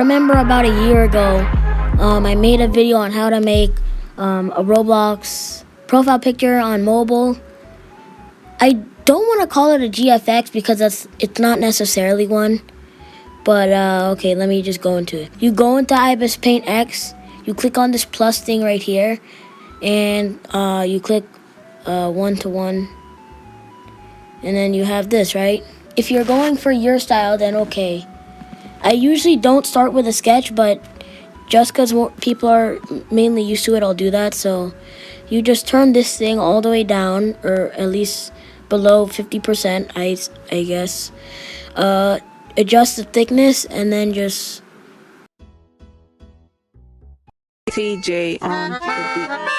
remember about a year ago, I made a video on how to make a Roblox profile picture on mobile. I don't want to call it a GFX because it's not necessarily one. But okay, let me just go into it. You go into ibisPaint X, you click on this plus thing right here, and you click 1-to-1, and then you have this, right? If you're going for your style, then okay. I usually don't start with a sketch, but just because people are mainly used to it, I'll do that. So you just turn this thing all the way down, or at least below 50%, I guess. Adjust the thickness, and then just TJ on the beat.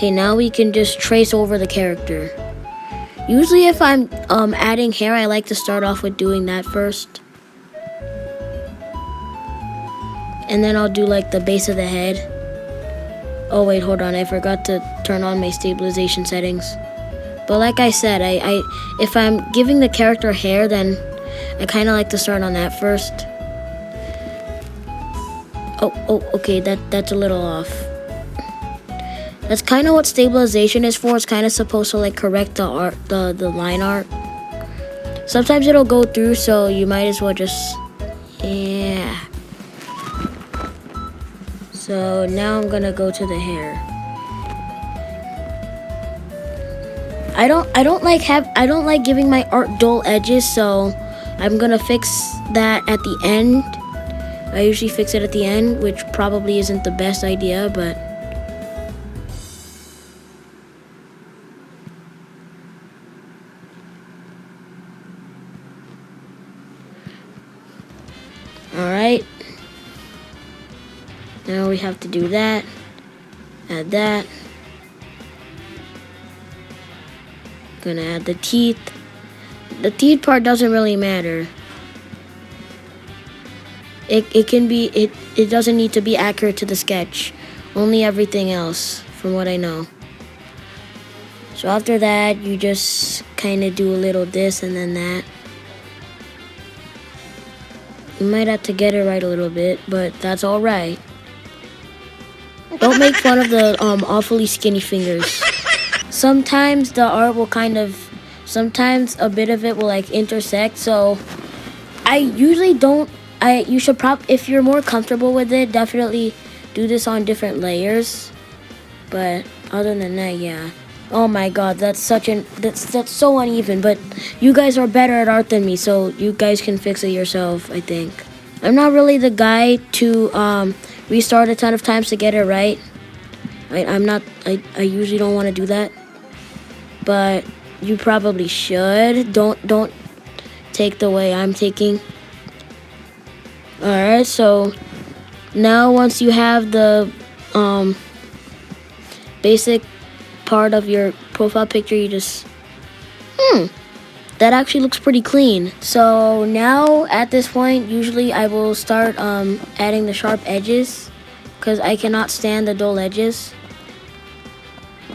okay, now we can just trace over the character. Usually if I'm adding hair, I like to start off with doing that first. And then I'll do like the base of the head. Oh wait, hold on, I forgot to turn on my stabilization settings. But like I said, if I'm giving the character hair, then I kind of like to start on that first. Oh, okay, that's a little off. That's kind of what stabilization is for. It's kind of supposed to like correct the art, the line art. Sometimes it'll go through, so you might as well just, yeah. So now I'm gonna go to the hair. I don't like giving my art dull edges, so I'm gonna fix that at the end. I usually fix it at the end, which probably isn't the best idea, but alright. Now we have to do that. Add that. Gonna add the teeth. The teeth part doesn't really matter. It doesn't need to be accurate to the sketch. Only everything else, from what I know. So after that, you just kind of do a little this and then that. You might have to get it right a little bit, but that's all right. Don't make fun of the awfully skinny fingers. Sometimes the art will sometimes a bit of it will like intersect, so I usually don't. You should if you're more comfortable with it, definitely do this on different layers. But other than that, yeah. Oh my god, that's so uneven, but you guys are better at art than me, so you guys can fix it yourself, I think. I'm not really the guy to restart a ton of times to get it right. I usually don't want to do that. But you probably should. Don't take the way I'm taking. Alright, so now once you have the basic part of your profile picture, you just that actually looks pretty clean. So now at this point, usually I will start adding the sharp edges, because I cannot stand the dull edges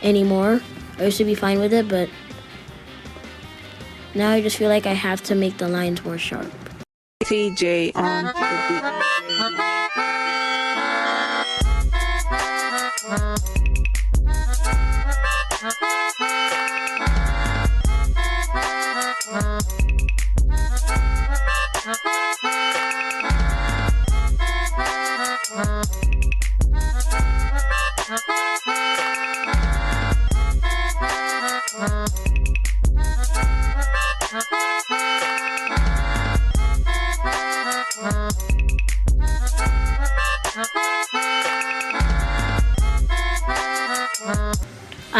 anymore. I used to be fine with it, but now I just feel like I have to make the lines more sharp. TJ on the beat.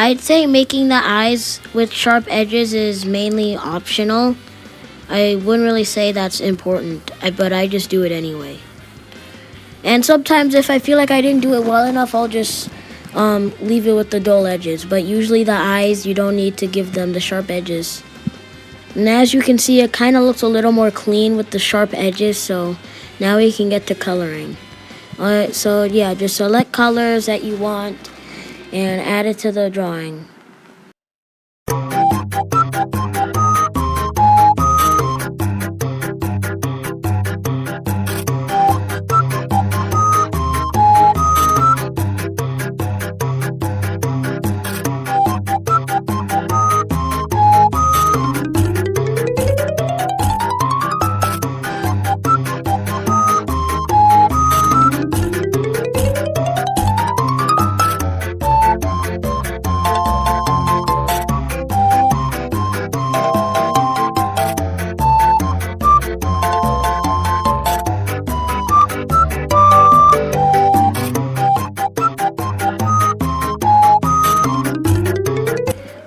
I'd say making the eyes with sharp edges is mainly optional. I wouldn't really say that's important, but I just do it anyway. And sometimes if I feel like I didn't do it well enough, I'll just leave it with the dull edges. But usually the eyes, you don't need to give them the sharp edges. And as you can see, it kind of looks a little more clean with the sharp edges, so now we can get to coloring. Alright, so yeah, just select colors that you want and add it to the drawing.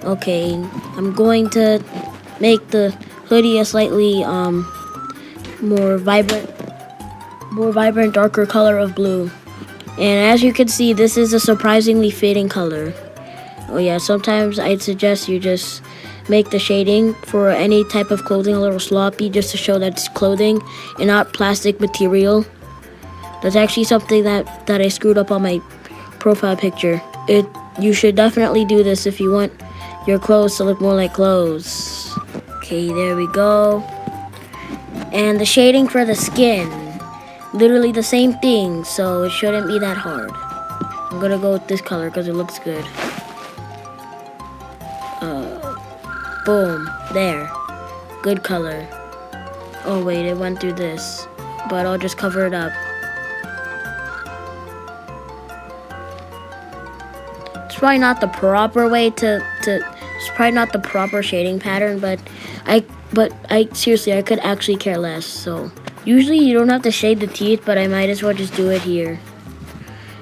Okay, I'm going to make the hoodie a slightly more vibrant, darker color of blue. And as you can see, this is a surprisingly fitting color. Oh yeah, sometimes I'd suggest you just make the shading for any type of clothing a little sloppy just to show that it's clothing and not plastic material. That's actually something that I screwed up on my profile picture. You should definitely do this if you want your clothes to look more like clothes. Okay, there we go. And the shading for the skin, literally the same thing, so it shouldn't be that hard. I'm gonna go with this color because it looks good. Boom, there, good color. Oh wait, it went through this, but I'll just cover it up. It's probably not the proper way it's probably not the proper shading pattern, but I seriously, I could actually care less. So usually you don't have to shade the teeth, but I might as well just do it here.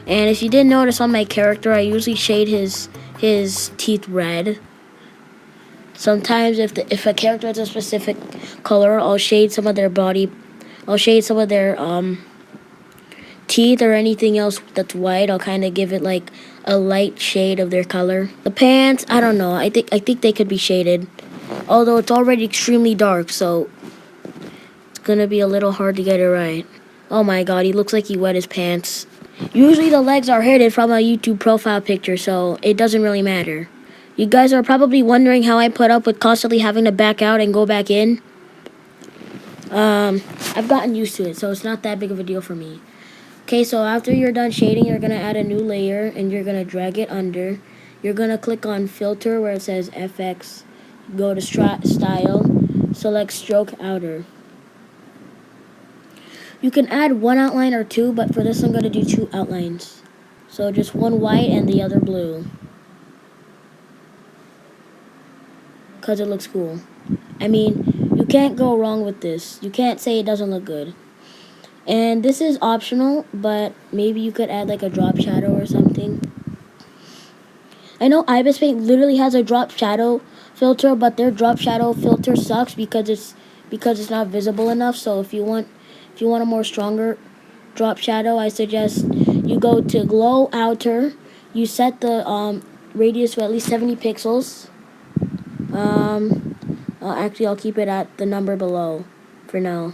And if you didn't notice on my character, I usually shade his teeth red. Sometimes if a character has a specific color, I'll shade some of their teeth or anything else that's white. I'll kind of give it like a light shade of their color. The pants, I don't know. I think they could be shaded, although it's already extremely dark, so it's gonna be a little hard to get it right. Oh my god, he looks like he wet his pants. Usually the legs are hidden from a YouTube profile picture, so it doesn't really matter. You guys are probably wondering how I put up with constantly having to back out and go back in. I've gotten used to it, so it's not that big of a deal for me. Okay, so after you're done shading, you're going to add a new layer, and you're going to drag it under. You're going to click on Filter where it says FX. Go to Style, select Stroke Outer. You can add one outline or two, but for this I'm going to do two outlines. So just one white and the other blue, because it looks cool. I mean, you can't go wrong with this. You can't say it doesn't look good. And this is optional, but maybe you could add like a drop shadow or something. I know ibisPaint literally has a drop shadow filter, but their drop shadow filter sucks because it's not visible enough. So if you want a more stronger drop shadow, I suggest you go to Glow Outer. You set the radius to at least 70 pixels. Actually, I'll keep it at the number below for now.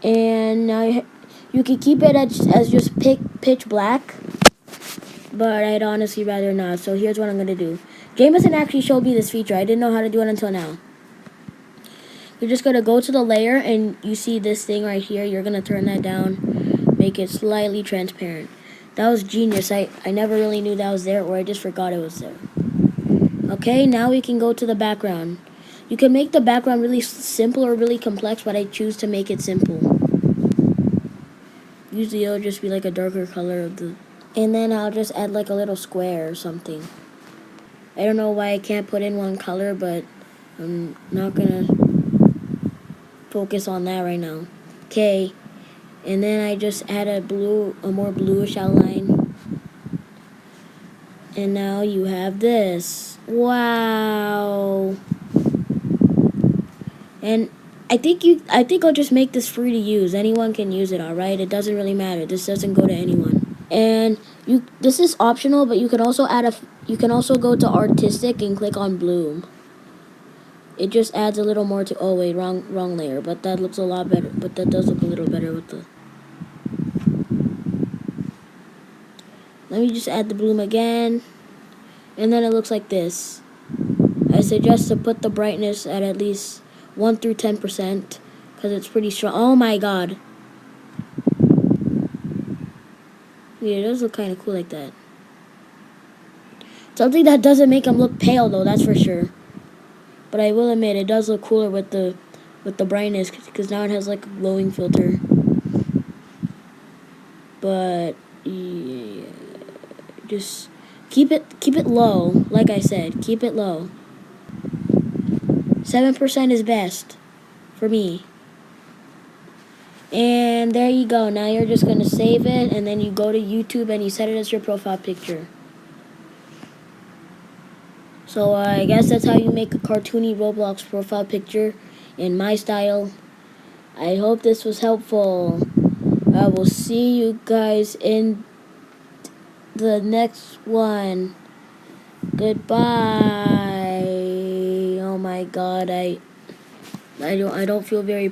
And now you can keep it as just pitch black, but I'd honestly rather not. So here's what I'm going to do. Jameson actually showed me this feature. I didn't know how to do it until now. You're just going to go to the layer, and you see this thing right here. You're going to turn that down, make it slightly transparent. That was genius. I never really knew that was there, or I just forgot it was there. Okay, now we can go to the background. You can make the background really simple or really complex, but I choose to make it simple. Usually it'll just be like a darker color of the... And then I'll just add like a little square or something. I don't know why I can't put in one color, but I'm not gonna focus on that right now. Okay, and then I just add a more bluish outline. And now you have this. Wow. And I think I'll just make this free to use. Anyone can use it, alright? It doesn't really matter. This doesn't go to anyone. And this is optional, but you can also you can also go to artistic and click on bloom. It just adds a little more to, oh wait, wrong layer, but that looks a lot better, but that does look a little better with the, let me just add the bloom again, and then it looks like this. I suggest to put the brightness at least 1 through 10%, because it's pretty strong. Oh my god. Yeah, it does look kind of cool like that. Something that doesn't make them look pale though, that's for sure. But I will admit, it does look cooler with the brightness, because now it has like a glowing filter. But yeah, just keep it low. Like I said, keep it low. 7% is best for me. And there you go. Now you're just gonna save it, and then you go to YouTube and you set it as your profile picture. So I guess that's how you make a cartoony Roblox profile picture in my style. I hope this was helpful. I will see you guys in the next one. Goodbye. Oh my god, I don't feel very